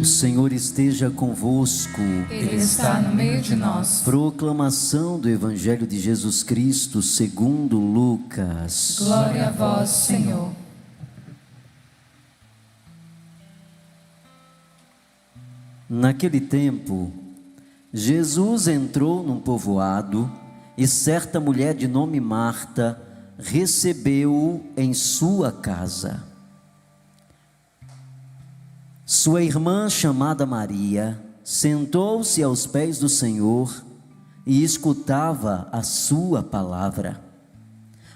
O Senhor esteja convosco. Ele está no meio de nós. Proclamação do Evangelho de Jesus Cristo segundo Lucas. Glória a vós, Senhor. Naquele tempo, Jesus entrou num povoado e certa mulher de nome Marta recebeu-o em sua casa. Sua irmã, chamada Maria, sentou-se aos pés do Senhor e escutava a sua palavra.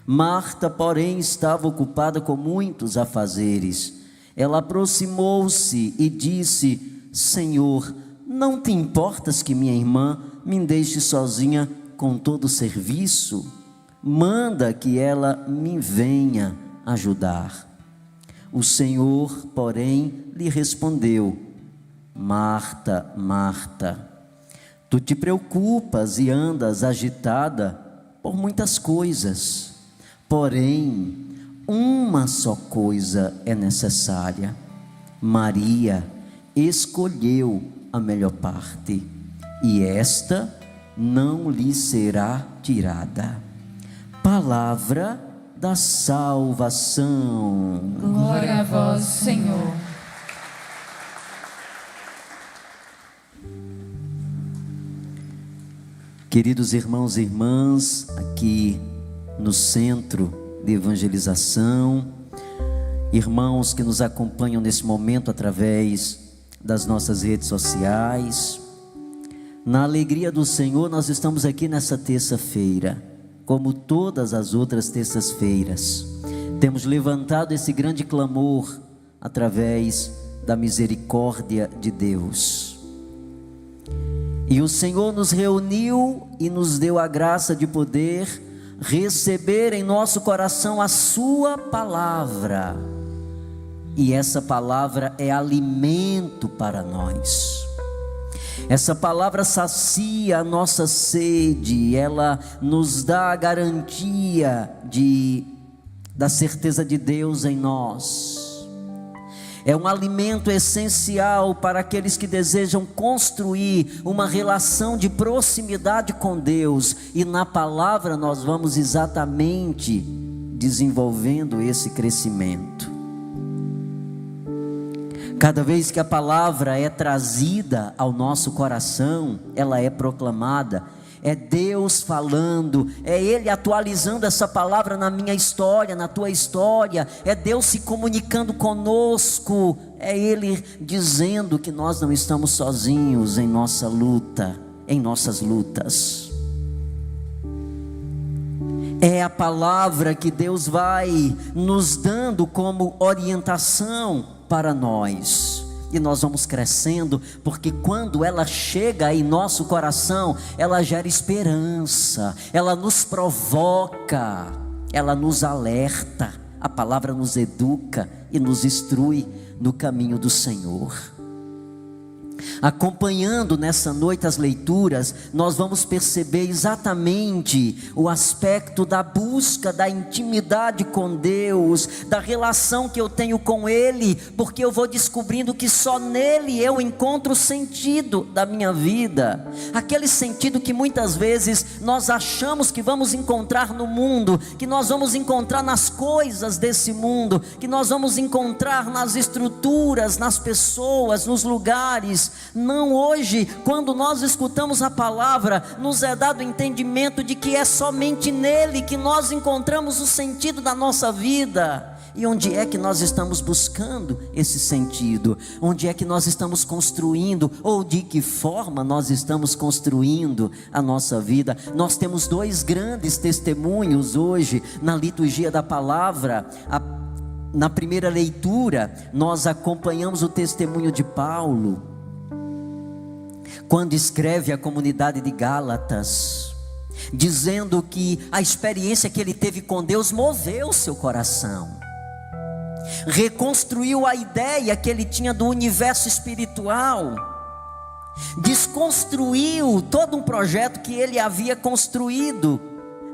Marta, porém, estava ocupada com muitos afazeres. Ela aproximou-se e disse: Senhor, não te importas que minha irmã me deixe sozinha com todo o serviço? Manda que ela me venha ajudar. O Senhor, porém, lhe respondeu: Marta, Marta, tu te preocupas e andas agitada por muitas coisas, porém, uma só coisa é necessária. Maria escolheu a melhor parte, e esta não lhe será tirada. Palavra da salvação. Glória a vós, Senhor. Queridos irmãos e irmãs, aqui no Centro de Evangelização, irmãos que nos acompanham nesse momento através das nossas redes sociais, na alegria do Senhor, nós estamos aqui nessa terça-feira, como todas as outras terças-feiras, temos levantado esse grande clamor através da misericórdia de Deus, e o Senhor nos reuniu e nos deu a graça de poder receber em nosso coração a sua palavra, e essa palavra é alimento para nós. Essa palavra sacia a nossa sede, ela nos dá a garantia da certeza de Deus em nós. É um alimento essencial para aqueles que desejam construir uma relação de proximidade com Deus, e na palavra nós vamos exatamente desenvolvendo esse crescimento. Cada vez que a palavra é trazida ao nosso coração, ela é proclamada, é Deus falando, é Ele atualizando essa palavra na minha história, na tua história, é Deus se comunicando conosco, é Ele dizendo que nós não estamos sozinhos em nossa luta, em nossas lutas. É a palavra que Deus vai nos dando como orientação para nós, e nós vamos crescendo, porque quando ela chega em nosso coração, ela gera esperança, ela nos provoca, ela nos alerta, a palavra nos educa e nos instrui no caminho do Senhor. Acompanhando nessa noite as leituras, nós vamos perceber exatamente o aspecto da busca, da intimidade com Deus, da relação que eu tenho com Ele, porque eu vou descobrindo que só nele eu encontro o sentido da minha vida, aquele sentido que muitas vezes nós achamos que vamos encontrar no mundo, que nós vamos encontrar nas coisas desse mundo, que nós vamos encontrar nas estruturas, nas pessoas, nos lugares. Não, hoje, quando nós escutamos a palavra, nos é dado o entendimento de que é somente nele que nós encontramos o sentido da nossa vida. E onde é que nós estamos buscando esse sentido? Onde é que nós estamos construindo, ou de que forma nós estamos construindo a nossa vida? Nós temos dois grandes testemunhos hoje na liturgia da palavra. Na primeira leitura, nós acompanhamos o testemunho de Paulo, quando escreve à comunidade de Gálatas, dizendo que a experiência que ele teve com Deus moveu seu coração, reconstruiu a ideia que ele tinha do universo espiritual, desconstruiu todo um projeto que ele havia construído,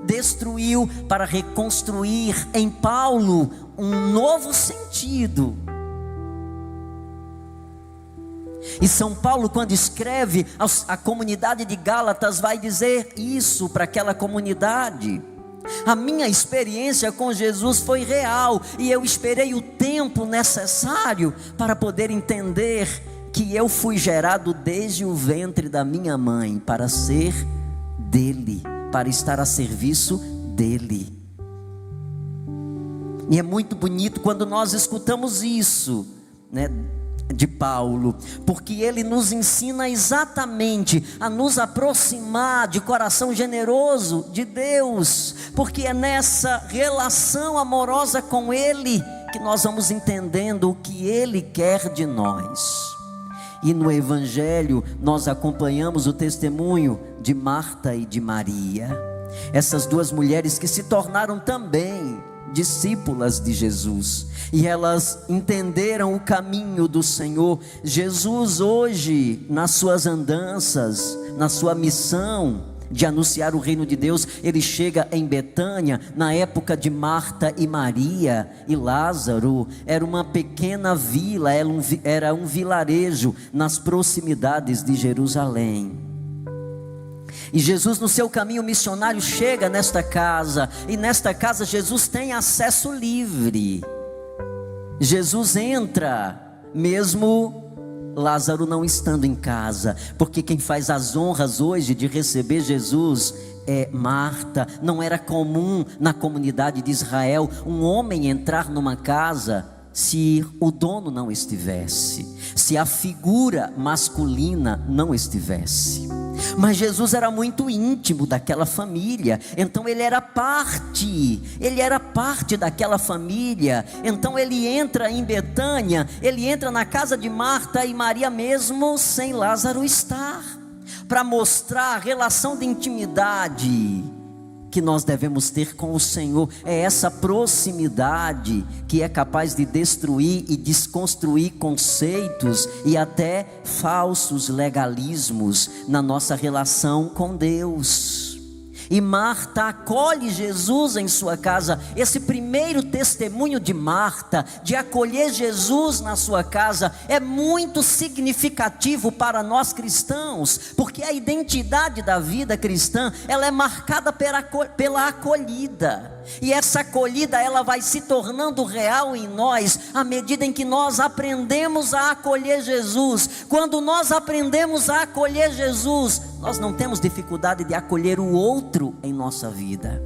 destruiu para reconstruir em Paulo um novo sentido. E São Paulo, quando escreve a comunidade de Gálatas, vai dizer isso para aquela comunidade: a minha experiência com Jesus foi real, e eu esperei o tempo necessário para poder entender que eu fui gerado desde o ventre da minha mãe para ser dele, para estar a serviço dele. E é muito bonito quando nós escutamos isso, né, de Paulo, porque ele nos ensina exatamente a nos aproximar de coração generoso de Deus, porque é nessa relação amorosa com Ele que nós vamos entendendo o que Ele quer de nós. E no Evangelho nós acompanhamos o testemunho de Marta e de Maria, essas duas mulheres que se tornaram também discípulas de Jesus, e elas entenderam o caminho do Senhor. Jesus hoje, nas suas andanças, na sua missão de anunciar o reino de Deus, ele chega em Betânia, na época de Marta e Maria e Lázaro. Era uma pequena vila, era um vilarejo nas proximidades de Jerusalém. E Jesus, no seu caminho missionário, chega nesta casa, e nesta casa Jesus tem acesso livre. Jesus entra, mesmo Lázaro não estando em casa, porque quem faz as honras hoje de receber Jesus é Marta. Não era comum na comunidade de Israel um homem entrar numa casa se o dono não estivesse, se a figura masculina não estivesse. Mas Jesus era muito íntimo daquela família, então ele era parte daquela família. Então ele entra em Betânia, ele entra na casa de Marta e Maria mesmo sem Lázaro estar, para mostrar a relação de intimidade que nós devemos ter com o Senhor. É essa proximidade que é capaz de destruir e desconstruir conceitos e até falsos legalismos na nossa relação com Deus. E Marta acolhe Jesus em sua casa. Esse primeiro testemunho de Marta, de acolher Jesus na sua casa, é muito significativo para nós cristãos, porque a identidade da vida cristã, ela é marcada pela acolhida. E essa acolhida, ela vai se tornando real em nós, à medida em que nós aprendemos a acolher Jesus. Quando nós aprendemos a acolher Jesus, nós não temos dificuldade de acolher o outro em nossa vida.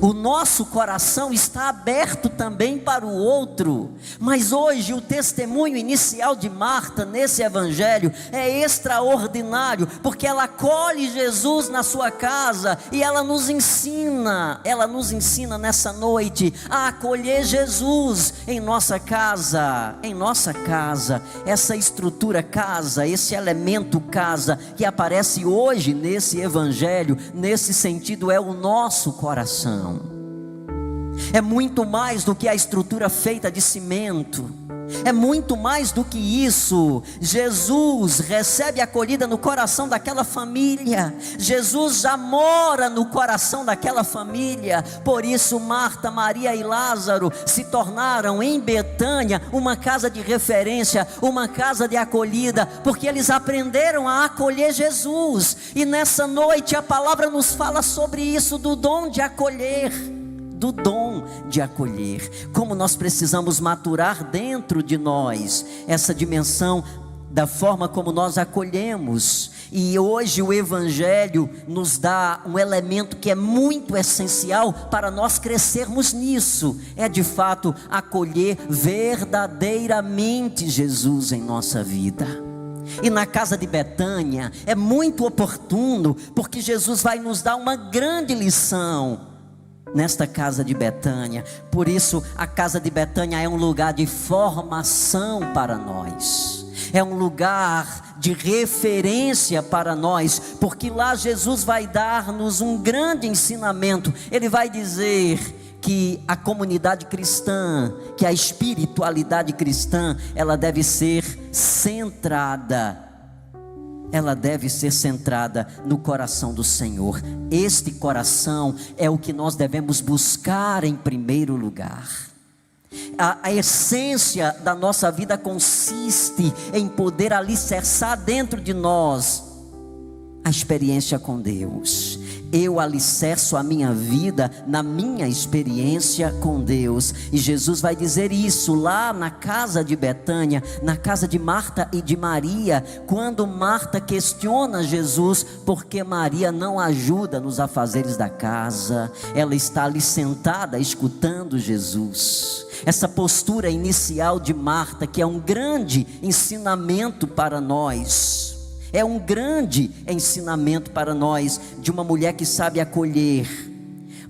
O nosso coração está aberto também para o outro. Mas hoje o testemunho inicial de Marta nesse evangelho é extraordinário, porque ela acolhe Jesus na sua casa e ela nos ensina nessa noite a acolher Jesus em nossa casa. Essa estrutura casa, esse elemento casa que aparece hoje nesse evangelho, nesse sentido é o nosso coração. É muito mais do que a estrutura feita de cimento. É muito mais do que isso. Jesus recebe acolhida no coração daquela família. Jesus já mora no coração daquela família. Por isso Marta, Maria e Lázaro se tornaram em Betânia uma casa de referência, uma casa de acolhida, porque eles aprenderam a acolher Jesus. E nessa noite a palavra nos fala sobre isso, do dom de acolher. Como nós precisamos maturar dentro de nós essa dimensão da forma como nós acolhemos. E hoje o Evangelho nos dá um elemento que é muito essencial para nós crescermos nisso. É de fato acolher verdadeiramente Jesus em nossa vida. E na casa de Betânia é muito oportuno, porque Jesus vai nos dar uma grande lição nesta casa de Betânia. Por isso a casa de Betânia é um lugar de formação para nós, é um lugar de referência para nós, porque lá Jesus vai dar-nos um grande ensinamento. Ele vai dizer que a comunidade cristã, que a espiritualidade cristã, ela deve ser centrada no coração do Senhor. Este coração é o que nós devemos buscar em primeiro lugar. A essência da nossa vida consiste em poder alicerçar dentro de nós a experiência com Deus. Eu alicerço a minha vida na minha experiência com Deus. E Jesus vai dizer isso lá na casa de Betânia, na casa de Marta e de Maria, quando Marta questiona Jesus porque Maria não ajuda nos afazeres da casa. Ela está ali sentada escutando Jesus. Essa postura inicial de Marta, que é um grande ensinamento para nós. É um grande ensinamento para nós, de uma mulher que sabe acolher.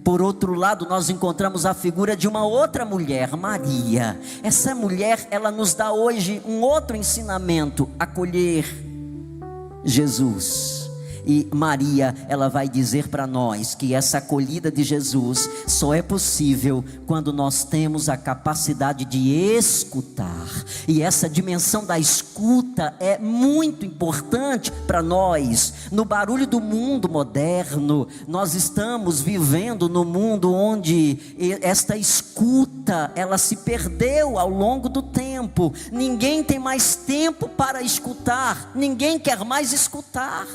Por outro lado, nós encontramos a figura de uma outra mulher, Maria. Essa mulher, ela nos dá hoje um outro ensinamento: acolher Jesus. E Maria, ela vai dizer para nós que essa acolhida de Jesus só é possível quando nós temos a capacidade de escutar. E essa dimensão da escuta é muito importante para nós. No barulho do mundo moderno, nós estamos vivendo num mundo onde esta escuta, ela se perdeu ao longo do tempo. Ninguém tem mais tempo para escutar, ninguém quer mais escutar.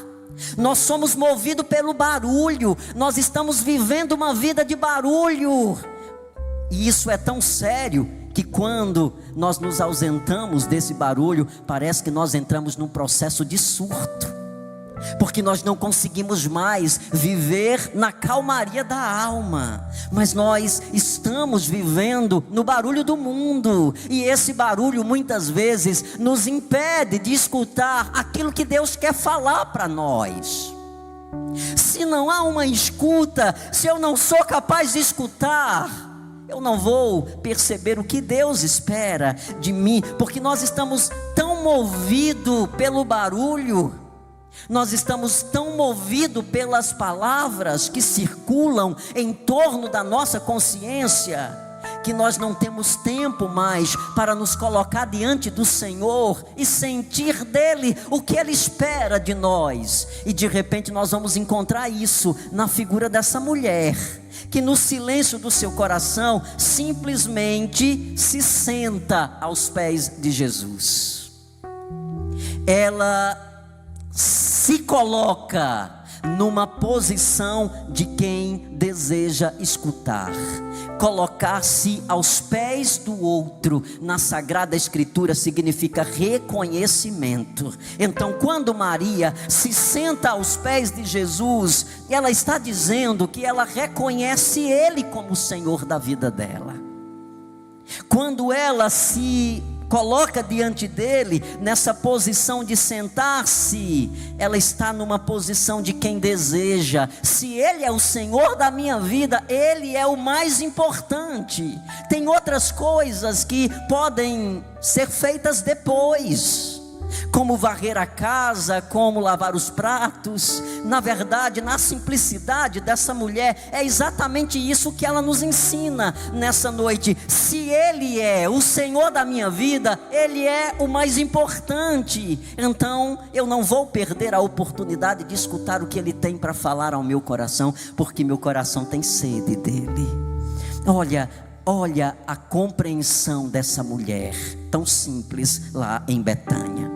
Nós somos movidos pelo barulho, nós estamos vivendo uma vida de barulho, e isso é tão sério que quando nós nos ausentamos desse barulho, parece que nós entramos num processo de surto, porque nós não conseguimos mais viver na calmaria da alma, mas nós estamos vivendo no barulho do mundo, e esse barulho muitas vezes nos impede de escutar aquilo que Deus quer falar para nós. Se não há uma escuta, se eu não sou capaz de escutar, eu não vou perceber o que Deus espera de mim, porque nós estamos tão movidos pelo barulho. Nós estamos tão movidos pelas palavras que circulam em torno da nossa consciência, que nós não temos tempo mais para nos colocar diante do Senhor e sentir dele o que Ele espera de nós. E de repente nós vamos encontrar isso na figura dessa mulher, que no silêncio do seu coração simplesmente se senta aos pés de Jesus. Ela se coloca numa posição de quem deseja escutar. Colocar-se aos pés do outro na Sagrada Escritura significa reconhecimento. Então, quando Maria se senta aos pés de Jesus, ela está dizendo que ela reconhece Ele como o Senhor da vida dela. Quando ela se coloca diante dele, nessa posição de sentar-se, ela está numa posição de quem deseja. Se Ele é o Senhor da minha vida, Ele é o mais importante. Tem outras coisas que podem ser feitas depois, como varrer a casa, como lavar os pratos. Na verdade, na simplicidade dessa mulher, é exatamente isso que ela nos ensina nessa noite. Se Ele é o Senhor da minha vida, Ele é o mais importante. Então eu não vou perder a oportunidade de escutar o que Ele tem para falar ao meu coração, porque meu coração tem sede dEle. Olha a compreensão dessa mulher, tão simples lá em Betânia.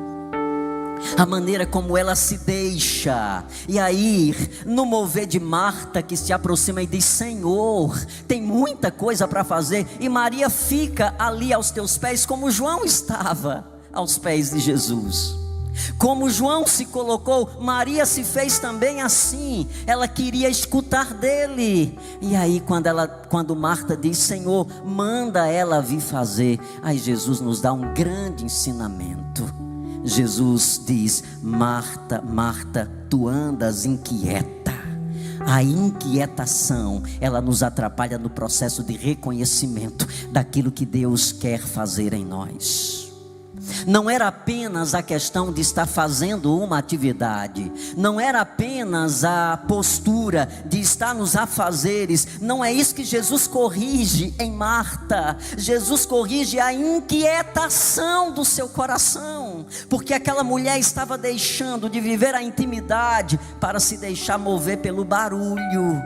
A maneira como ela se deixa. E aí, no mover de Marta, que se aproxima e diz: Senhor, tem muita coisa para fazer. E Maria fica ali aos teus pés, como João estava aos pés de Jesus. Como João se colocou, Maria se fez também assim. Ela queria escutar dele. E aí quando Marta diz: Senhor, manda ela vir fazer, aí Jesus nos dá um grande ensinamento. Jesus diz: Marta, Marta, tu andas inquieta. A inquietação, ela nos atrapalha no processo de reconhecimento daquilo que Deus quer fazer em nós. Não era apenas a questão de estar fazendo uma atividade, não era apenas a postura de estar nos afazeres. Não é isso que Jesus corrige em Marta. Jesus corrige a inquietação do seu coração, porque aquela mulher estava deixando de viver a intimidade para se deixar mover pelo barulho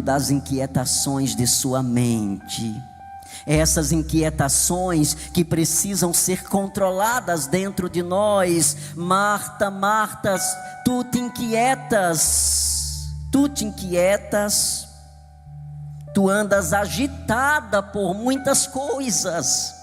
das inquietações de sua mente. Essas inquietações que precisam ser controladas dentro de nós. Marta, Marta, tu te inquietas, tu andas agitada por muitas coisas.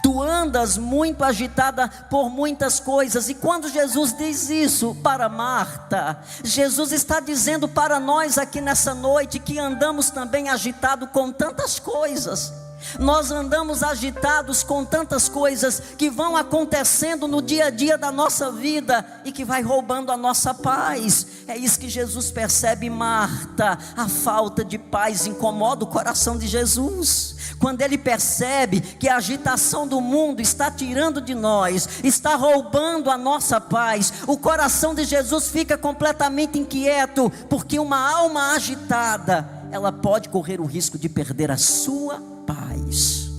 Tu andas muito agitada por muitas coisas. E quando Jesus diz isso para Marta, Jesus está dizendo para nós aqui nessa noite que andamos também agitados com tantas coisas. Nós andamos agitados com tantas coisas que vão acontecendo no dia a dia da nossa vida e que vai roubando a nossa paz. É isso que Jesus percebe. Marta, a falta de paz incomoda o coração de Jesus. Quando ele percebe que a agitação do mundo está tirando de nós, está roubando a nossa paz, o coração de Jesus fica completamente inquieto, porque uma alma agitada, ela pode correr o risco de perder a sua paz.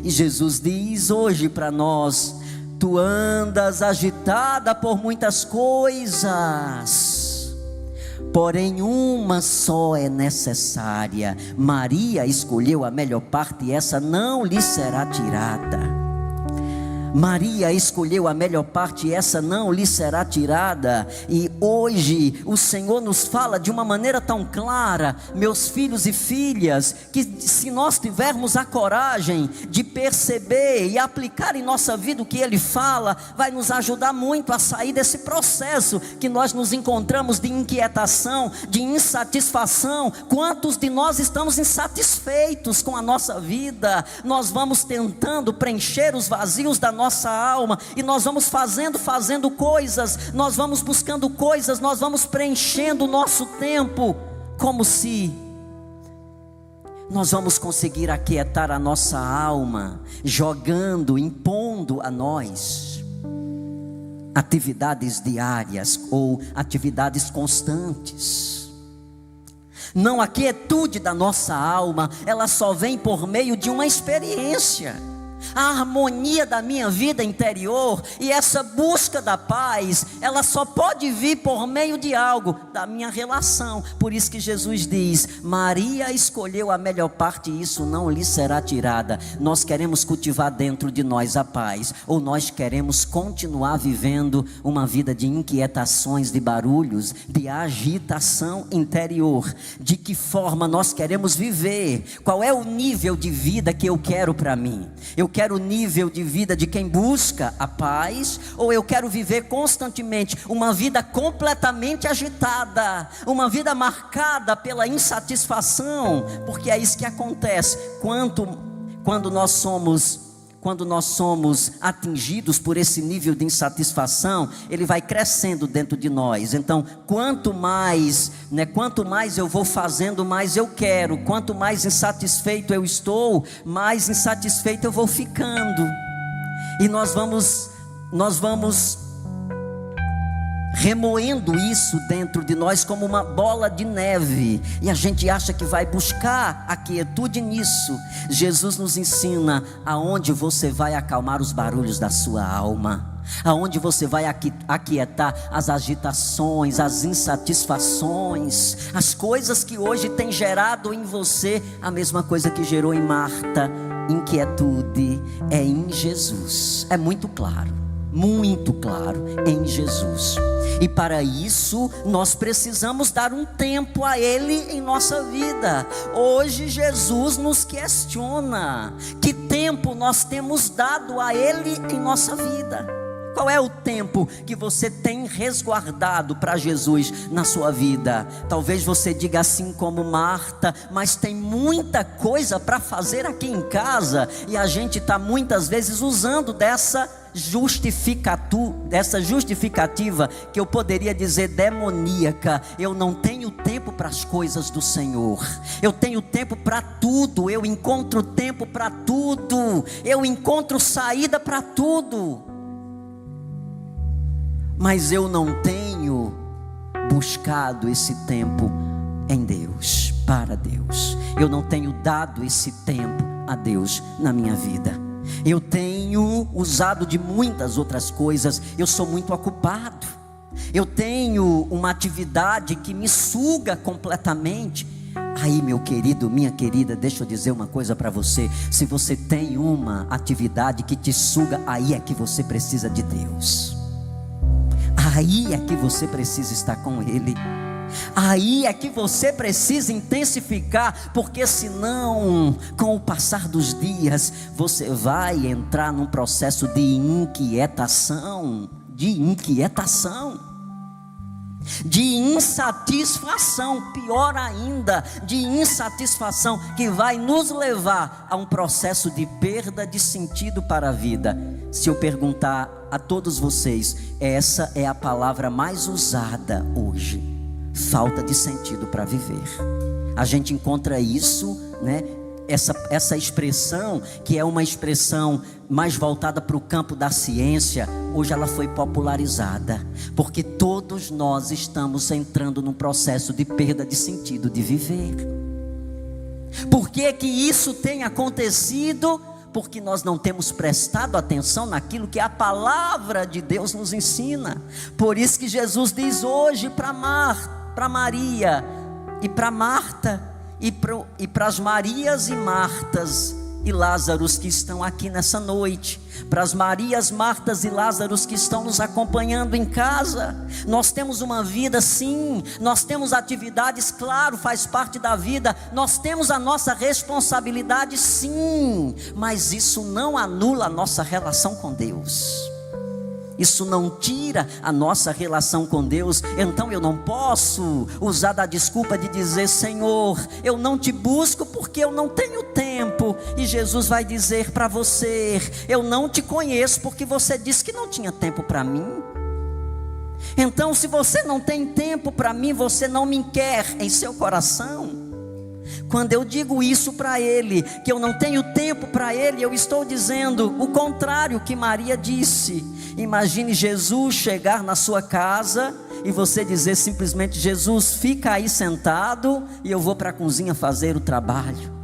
E Jesus diz hoje para nós: tu andas agitada por muitas coisas, porém uma só é necessária. Maria escolheu a melhor parte e essa não lhe será tirada. Maria escolheu a melhor parte e essa não lhe será tirada. E hoje o Senhor nos fala de uma maneira tão clara, meus filhos e filhas, que se nós tivermos a coragem de perceber e aplicar em nossa vida o que Ele fala, vai nos ajudar muito a sair desse processo que nós nos encontramos de inquietação, de insatisfação. Quantos de nós estamos insatisfeitos com a nossa vida? Nós vamos tentando preencher os vazios da nossa alma, e nós vamos fazendo coisas, nós vamos buscando coisas, nós vamos preenchendo o nosso tempo, como se nós vamos conseguir aquietar a nossa alma, jogando, impondo a nós atividades diárias ou atividades constantes. Não, a quietude da nossa alma, ela só vem por meio de uma experiência. A harmonia da minha vida interior e essa busca da paz, ela só pode vir por meio de algo, da minha relação. Por isso que Jesus diz: Maria escolheu a melhor parte e isso não lhe será tirada. Nós queremos cultivar dentro de nós a paz, ou nós queremos continuar vivendo uma vida de inquietações, de barulhos, de agitação interior? De que forma nós queremos viver? Qual é o nível de vida que eu quero para mim? Eu quero o nível de vida de quem busca a paz, ou eu quero viver constantemente uma vida completamente agitada, uma vida marcada pela insatisfação? Porque é isso que acontece quando nós somos atingidos por esse nível de insatisfação. Ele vai crescendo dentro de nós. Então, quanto mais eu vou fazendo, mais eu quero. Quanto mais insatisfeito eu estou, mais insatisfeito eu vou ficando. E nós vamos remoendo isso dentro de nós como uma bola de neve, e a gente acha que vai buscar a quietude nisso. Jesus nos ensina aonde você vai acalmar os barulhos da sua alma, aonde você vai aquietar as agitações, as insatisfações, as coisas que hoje tem gerado em você a mesma coisa que gerou em Marta, inquietude. É em Jesus. É muito claro, em Jesus. E para isso nós precisamos dar um tempo a Ele em nossa vida. Hoje Jesus nos questiona: que tempo nós temos dado a Ele em nossa vida? Qual é o tempo que você tem resguardado para Jesus na sua vida? Talvez você diga assim como Marta: mas tem muita coisa para fazer aqui em casa. E a gente está muitas vezes usando dessa justificativa que eu poderia dizer demoníaca: eu não tenho tempo para as coisas do Senhor. Eu tenho tempo para tudo, eu encontro tempo para tudo, eu encontro saída para tudo, mas eu não tenho buscado esse tempo em Deus, para Deus. Eu não tenho dado esse tempo a Deus na minha vida. Eu tenho usado de muitas outras coisas. Eu sou muito ocupado. Eu tenho uma atividade que me suga completamente Aí, meu querido, minha querida, deixa eu dizer uma coisa para você. Se você tem uma atividade que te suga, aí é que você precisa de Deus. Aí é que você precisa estar com Ele. Aí é que você precisa intensificar, porque senão, com o passar dos dias, você vai entrar num processo de inquietação, de insatisfação, pior ainda, de insatisfação, que vai nos levar a um processo de perda de sentido para a vida. Se eu perguntar a todos vocês, essa é a palavra mais usada hoje: falta de sentido para viver. A gente encontra isso, né? Essa expressão, que é uma expressão mais voltada para o campo da ciência, hoje ela foi popularizada, porque todos nós estamos entrando num processo de perda de sentido de viver. Por que que isso tem acontecido? Porque nós não temos prestado atenção naquilo que a palavra de Deus nos ensina. Por isso que Jesus diz hoje para Maria e para Marta, e para as Marias e Martas e Lázaros que estão aqui nessa noite, para as Marias, Martas e Lázaros que estão nos acompanhando em casa. Nós temos uma vida, sim, nós temos atividades, claro, faz parte da vida, nós temos a nossa responsabilidade, sim, mas isso não anula a nossa relação com Deus. Isso não tira a nossa relação com Deus. Então eu não posso usar da desculpa de dizer: Senhor, eu não te busco porque eu não tenho tempo. E Jesus vai dizer para você: eu não te conheço porque você disse que não tinha tempo para mim. Então, se você não tem tempo para mim, você não me quer em seu coração. Quando eu digo isso para ele, que eu não tenho tempo para ele, eu estou dizendo o contrário que Maria disse. Imagine Jesus chegar na sua casa e você dizer simplesmente: Jesus, fica aí sentado e eu vou para a cozinha fazer o trabalho.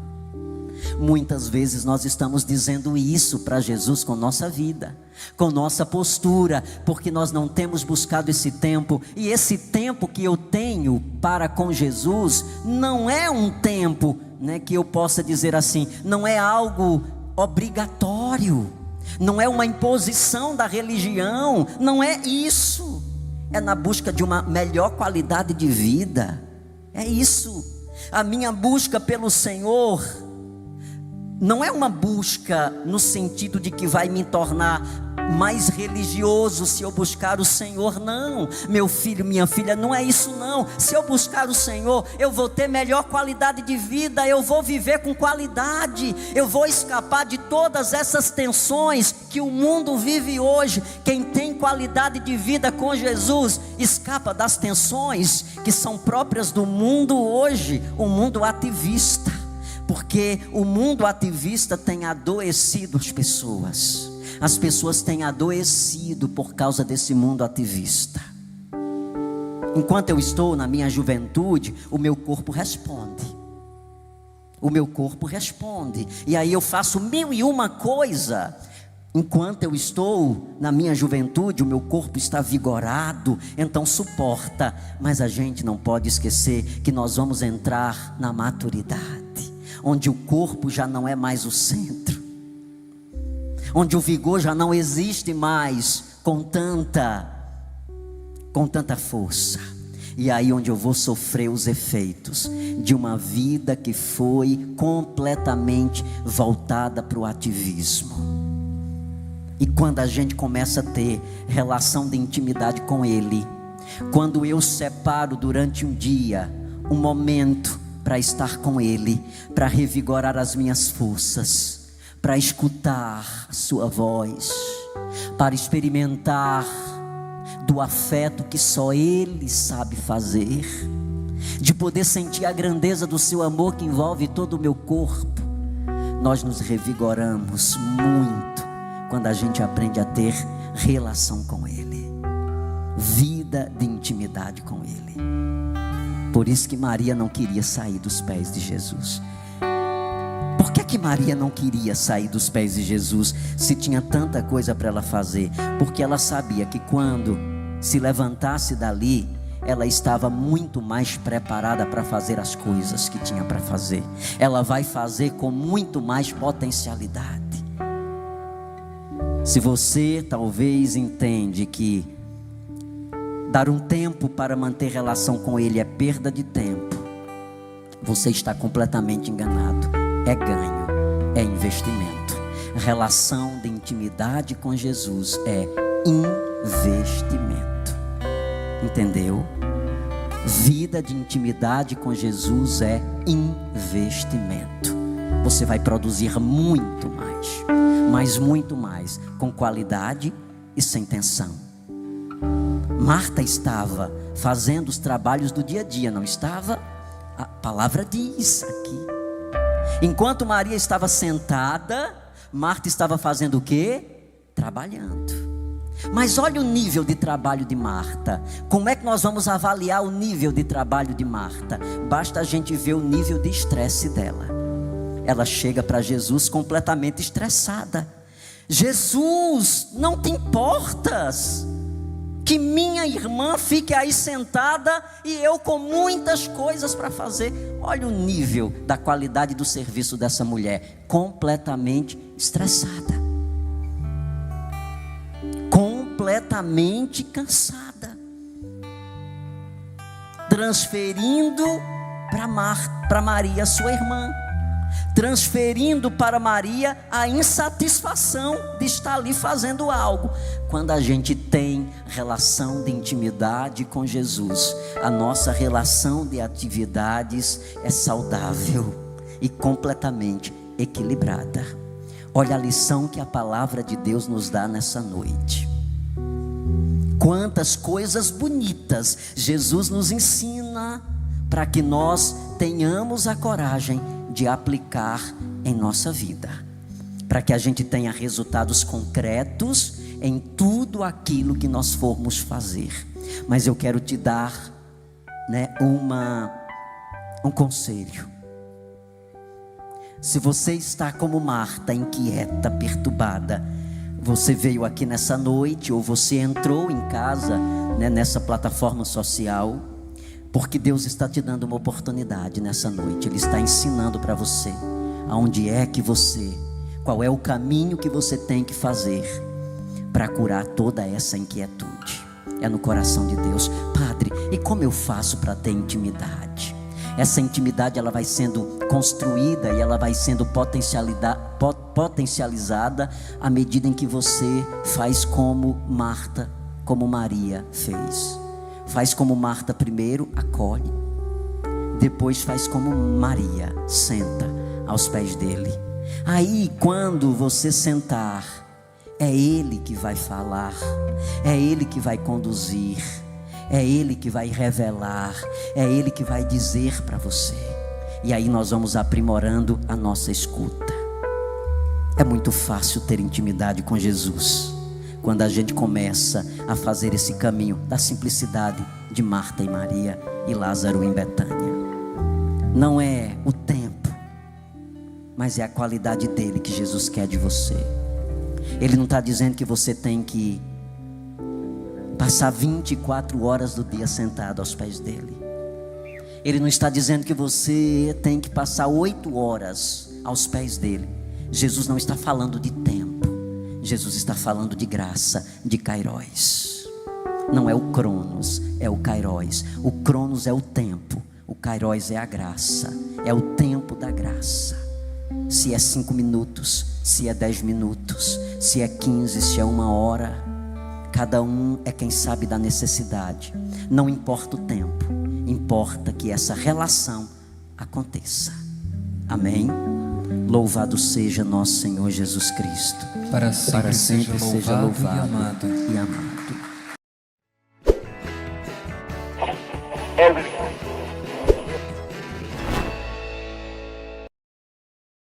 Muitas vezes nós estamos dizendo isso para Jesus com nossa vida, com nossa postura, porque nós não temos buscado esse tempo. E esse tempo que eu tenho para com Jesus não é um tempo, né, que eu possa dizer assim, não é algo obrigatório, não é uma imposição da religião, não é isso. É na busca de uma melhor qualidade de vida. É isso. A minha busca pelo Senhor não é uma busca no sentido de que vai me tornar mais religioso se eu buscar o Senhor. Não, meu filho, minha filha, não é isso não. Se eu buscar o Senhor, eu vou ter melhor qualidade de vida, eu vou viver com qualidade, eu vou escapar de todas essas tensões que o mundo vive hoje. Quem tem qualidade de vida com Jesus escapa das tensões que são próprias do mundo hoje, o mundo ativista. Porque o mundo ativista tem adoecido as pessoas. As pessoas têm adoecido por causa desse mundo ativista. Enquanto eu estou na minha juventude, o meu corpo responde. O meu corpo responde. E aí eu faço 1001 coisa. Enquanto eu estou na minha juventude, o meu corpo está vigorado, então suporta. Mas a gente não pode esquecer que nós vamos entrar na maturidade, onde o corpo já não é mais o centro, onde o vigor já não existe mais com tanta força. E aí onde eu vou sofrer os efeitos de uma vida que foi completamente voltada para o ativismo. E quando a gente começa a ter relação de intimidade com Ele, quando eu separo durante um dia um momento para estar com Ele, para revigorar as minhas forças, para escutar a sua voz, para experimentar do afeto que só Ele sabe fazer, de poder sentir a grandeza do seu amor que envolve todo o meu corpo, nós nos revigoramos muito quando a gente aprende a ter relação com Ele, vida de intimidade com Ele. Por isso que Maria não queria sair dos pés de Jesus. Por que Maria não queria sair dos pés de Jesus, se tinha tanta coisa para ela fazer? Porque ela sabia que quando se levantasse dali, ela estava muito mais preparada para fazer as coisas que tinha para fazer. Ela vai fazer com muito mais potencialidade. Se você talvez entende que dar um tempo para manter relação com Ele é perda de tempo, você está completamente enganado. É ganho, é investimento. Relação de intimidade com Jesus é investimento. Entendeu? Vida de intimidade com Jesus é investimento. Você vai produzir muito mais, mas muito mais, com qualidade e sem tensão. Marta estava fazendo os trabalhos do dia a dia, não estava? A palavra diz aqui. Enquanto Maria estava sentada, Marta estava fazendo o quê? Trabalhando. Mas olha o nível de trabalho de Marta. Como é que nós vamos avaliar o nível de trabalho de Marta? Basta a gente ver o nível de estresse dela. Ela chega para Jesus completamente estressada. Jesus, não te importas que minha irmã fique aí sentada e eu com muitas coisas para fazer? Olha o nível da qualidade do serviço dessa mulher. Completamente estressada, completamente cansada, transferindo para Maria, sua irmã, transferindo para Maria a insatisfação de estar ali fazendo algo. Quando a gente tem relação de intimidade com Jesus, a nossa relação de atividades é saudável e completamente equilibrada. Olha a lição que a palavra de Deus nos dá nessa noite. Quantas coisas bonitas Jesus nos ensina para que nós tenhamos a coragem de aplicar em nossa vida, para que a gente tenha resultados concretos em tudo aquilo que nós formos fazer. Mas eu quero te dar, um conselho. Se você está como Marta, inquieta, perturbada, você veio aqui nessa noite, ou você entrou em casa, nessa plataforma social, porque Deus está te dando uma oportunidade nessa noite. Ele está ensinando para você aonde é que qual é o caminho que você tem que fazer para curar toda essa inquietude. É no coração de Deus. Padre, e como eu faço para ter intimidade? Essa intimidade, ela vai sendo construída e ela vai sendo potencializada à medida em que você faz como Marta, como Maria fez. Faz como Marta primeiro, acolhe. Depois faz como Maria, senta aos pés dele. Aí quando você sentar, é Ele que vai falar, é Ele que vai conduzir, é Ele que vai revelar, é Ele que vai dizer para você. E aí nós vamos aprimorando a nossa escuta. É muito fácil ter intimidade com Jesus quando a gente começa a fazer esse caminho da simplicidade de Marta e Maria e Lázaro em Betânia. Não é o tempo, mas é a qualidade dele que Jesus quer de você. Ele não está dizendo que você tem que passar 24 horas do dia sentado aos pés dele. Ele não está dizendo que você tem que passar 8 horas aos pés dele. Jesus não está falando de tempo. Jesus está falando de graça, de kairos. Não é o cronos, é o kairos. O cronos é o tempo, o kairos é a graça. É o tempo da graça. Se é 5 minutos, se é 10 minutos, se é 15, se é 1 hora, cada um é quem sabe da necessidade. Não importa o tempo, importa que essa relação aconteça. Amém? Louvado seja nosso Senhor Jesus Cristo. Para sempre seja louvado e amado.